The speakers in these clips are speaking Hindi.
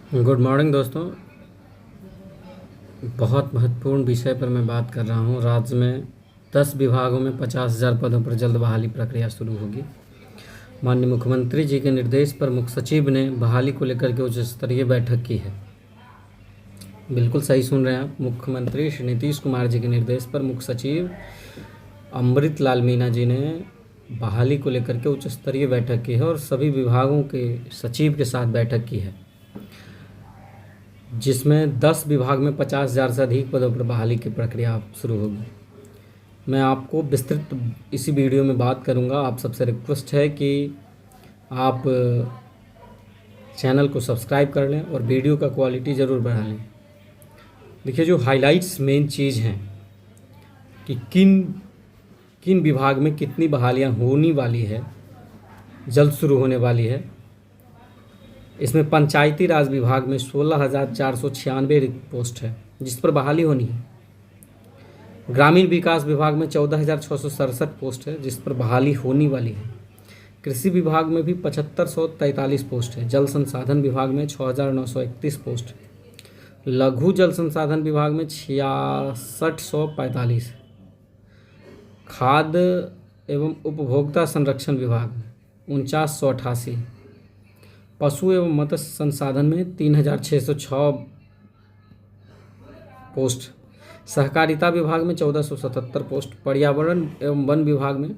गुड मॉर्निंग दोस्तों। बहुत महत्वपूर्ण विषय पर मैं बात कर रहा हूँ। राज्य में 10 विभागों में 50,000 पदों पर जल्द बहाली प्रक्रिया शुरू होगी। माननीय मुख्यमंत्री जी के निर्देश पर मुख्य सचिव ने बहाली को लेकर के उच्च स्तरीय बैठक की है। बिल्कुल सही सुन रहे हैं आप। मुख्यमंत्री श्री नीतीश कुमार जी के निर्देश पर मुख्य सचिव अमृत लाल मीना जी ने बहाली को लेकर के उच्च स्तरीय बैठक की है और सभी विभागों के सचिव के साथ बैठक की है, जिसमें 10 विभाग में 50,000 से अधिक पदों पर बहाली की प्रक्रिया शुरू होगी। मैं आपको विस्तृत इसी वीडियो में बात करूंगा। आप सबसे रिक्वेस्ट है कि आप चैनल को सब्सक्राइब कर लें और वीडियो का क्वालिटी ज़रूर बढ़ा लें। देखिए, जो हाइलाइट्स मेन चीज़ हैं कि किन किन विभाग में कितनी बहालियां होने वाली है, जल्द शुरू होने वाली है। इसमें पंचायती राज विभाग में 16,496 रिक्त पोस्ट है जिस पर बहाली होनी है। ग्रामीण विकास विभाग में 14,667 पोस्ट है जिस पर बहाली होने वाली है। कृषि विभाग में भी 7,543 पोस्ट है। जल संसाधन विभाग में 6,931 पोस्ट है। लघु जल संसाधन विभाग में 6,645 है। खाद्य एवं उपभोक्ता संरक्षण विभाग में 49,188। पशु एवं मत्स्य संसाधन में 3,606 पोस्ट। सहकारिता विभाग में 1,477 पोस्ट। पर्यावरण एवं वन विभाग में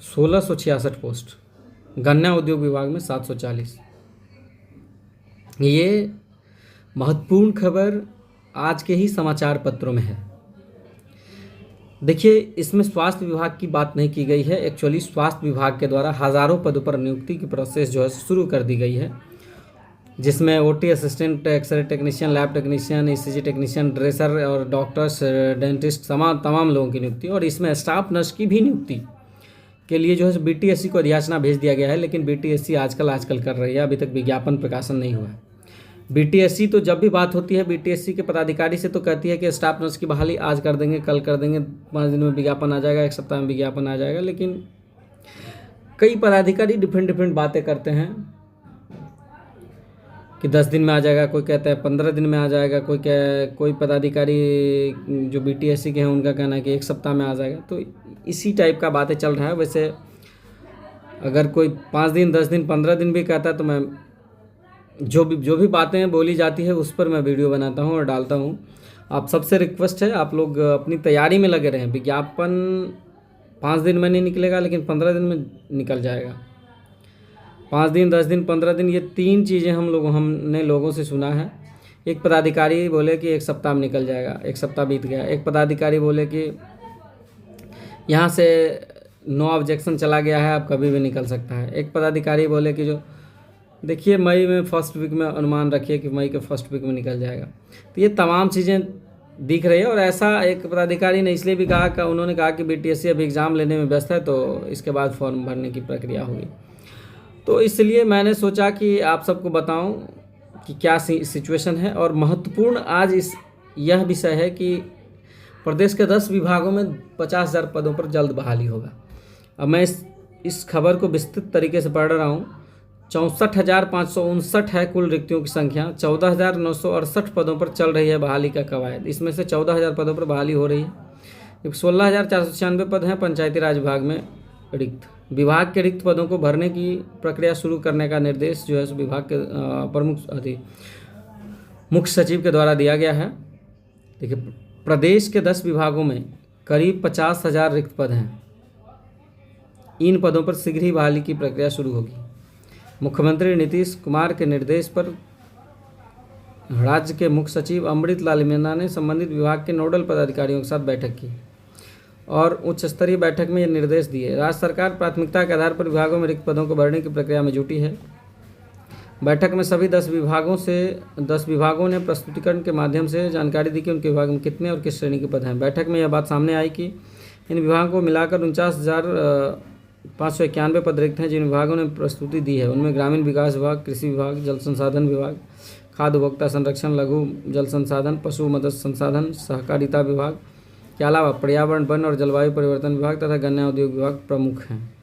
1,666 पोस्ट। गन्ना उद्योग विभाग में 740। ये महत्वपूर्ण खबर आज के ही समाचार पत्रों में है। देखिए, इसमें स्वास्थ्य विभाग की बात नहीं की गई है। एक्चुअली स्वास्थ्य विभाग के द्वारा हज़ारों पदों पर नियुक्ति की प्रोसेस जो है शुरू कर दी गई है, जिसमें OT assistant, x ray technician, lab technician, ECG technician, dresser और डॉक्टर्स, डेंटिस्ट, तमाम लोगों की नियुक्ति, और इसमें स्टाफ नर्स की भी नियुक्ति के लिए जो है बीटीएससी को अधियाचना भेज दिया गया है। लेकिन बीटीएससी आजकल कर रही है, अभी तक विज्ञापन प्रकाशन नहीं हुआ है। बीटीएससी तो जब भी बात होती है बीटीएससी के पदाधिकारी से तो कहती है कि स्टाफ नर्स की बहाली आज कर देंगे, कल कर देंगे, 5 दिन में विज्ञापन आ जाएगा, 1 सप्ताह में विज्ञापन आ जाएगा। लेकिन कई पदाधिकारी डिफरेंट बातें करते हैं कि 10 दिन में आ जाएगा, कोई कहता है 15 दिन में आ जाएगा, कोई पदाधिकारी जो बीटीएससी के हैं उनका कहना है कि 1 सप्ताह में आ जाएगा। तो इसी टाइप का बातें चल रहा है। वैसे अगर कोई 5 दिन, 10 दिन, 15 दिन भी कहता है तो मैं जो भी बातें बोली जाती है उस पर मैं वीडियो बनाता हूँ और डालता हूँ। आप सबसे रिक्वेस्ट है, आप लोग अपनी तैयारी में लगे रहें। विज्ञापन 5 दिन में नहीं निकलेगा लेकिन 15 दिन में निकल जाएगा। 5 दिन, 10 दिन, 15 दिन, ये 3 चीज़ें हमने लोगों से सुना है। एक पदाधिकारी बोले कि 1 सप्ताह में निकल जाएगा, 1 सप्ताह बीत गया। एक पदाधिकारी बोले कि यहाँ से नो ऑब्जेक्शन चला गया है, अब कभी भी निकल सकता है। एक पदाधिकारी बोले कि जो देखिए मई में फर्स्ट वीक में अनुमान रखिए कि मई के फर्स्ट वीक में निकल जाएगा। तो ये तमाम चीज़ें दिख रही है। और ऐसा एक पदाधिकारी ने इसलिए भी कहा कि उन्होंने कहा कि बीटीएससी अभी एग्ज़ाम लेने में व्यस्त है, तो इसके बाद फॉर्म भरने की प्रक्रिया होगी। तो इसलिए मैंने सोचा कि आप सबको बताऊं कि क्या सिचुएशन है। और महत्वपूर्ण आज यह विषय है कि प्रदेश के 10 विभागों में 50,000 पदों पर जल्द बहाली होगा। अब मैं इस खबर को विस्तृत तरीके से पढ़ रहा हूँ। 64,559 है कुल रिक्तियों की संख्या। 14,968 पदों पर चल रही है बहाली का कवायद। इसमें से 14,000 पदों पर बहाली हो रही है। 16,496 पद हैं पंचायती राज विभाग में रिक्त। विभाग के रिक्त पदों को भरने की प्रक्रिया शुरू करने का निर्देश जो है विभाग के मुख्य सचिव के द्वारा दिया गया है। देखिए, प्रदेश के 10 विभागों में करीब 50,000 रिक्त पद हैं। इन पदों पर शीघ्र ही बहाली की प्रक्रिया शुरू होगी। मुख्यमंत्री नीतीश कुमार के निर्देश पर राज्य के मुख्य सचिव अमृत लाल मीना ने संबंधित विभाग के नोडल पदाधिकारियों के साथ बैठक की और उच्च स्तरीय बैठक में ये निर्देश दिए। राज्य सरकार प्राथमिकता के आधार पर विभागों में रिक्त पदों को भरने की प्रक्रिया में जुटी है। बैठक में सभी 10 विभागों ने प्रस्तुतिकरण के माध्यम से जानकारी दी कि उनके विभाग में कितने और किस श्रेणी के पद हैं। बैठक में यह बात सामने आई कि इन विभागों को मिलाकर 49,591 पद रिक्त हैं। जिन विभागों ने प्रस्तुति दी है उनमें ग्रामीण विकास विभाग, कृषि विभाग, जल संसाधन विभाग, खाद्य उपभोक्ता संरक्षण, लघु जल संसाधन, पशु मत्स्य संसाधन, सहकारिता विभाग के अलावा पर्यावरण, वन और जलवायु परिवर्तन विभाग तथा गन्ना उद्योग विभाग प्रमुख हैं।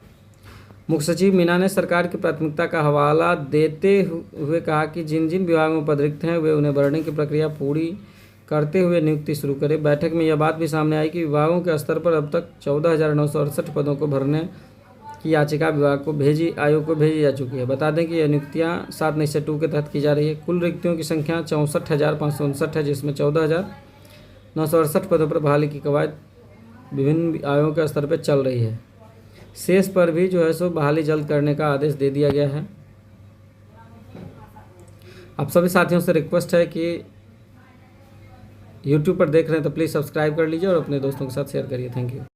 मुख्य सचिव मीना ने सरकार की प्राथमिकता का हवाला देते हुए कहा कि जिन जिन विभागों में पद रिक्त हैं वे उन्हें भरने की प्रक्रिया पूरी करते हुए नियुक्ति शुरू करें। बैठक में यह बात भी सामने आई कि विभागों के स्तर पर अब तक 14,968 पदों को भरने की याचिका विभाग को आयोग को भेजी जा चुकी है। बता दें कि यह नियुक्तियां 7 निश्चय 2 के तहत की जा रही है। कुल रिक्तियों की संख्या 64,559 है, जिसमें 14,968 पदों पर बहाली की कवायद विभिन्न आयोगों के स्तर पर चल रही है। शेष पर भी जो है सो बहाली जल्द करने का आदेश दे दिया गया है। आप सभी साथियों से रिक्वेस्ट है कि YouTube पर देख रहे हैं तो प्लीज़ सब्सक्राइब कर लीजिए और अपने दोस्तों के साथ शेयर करिए। Thank you.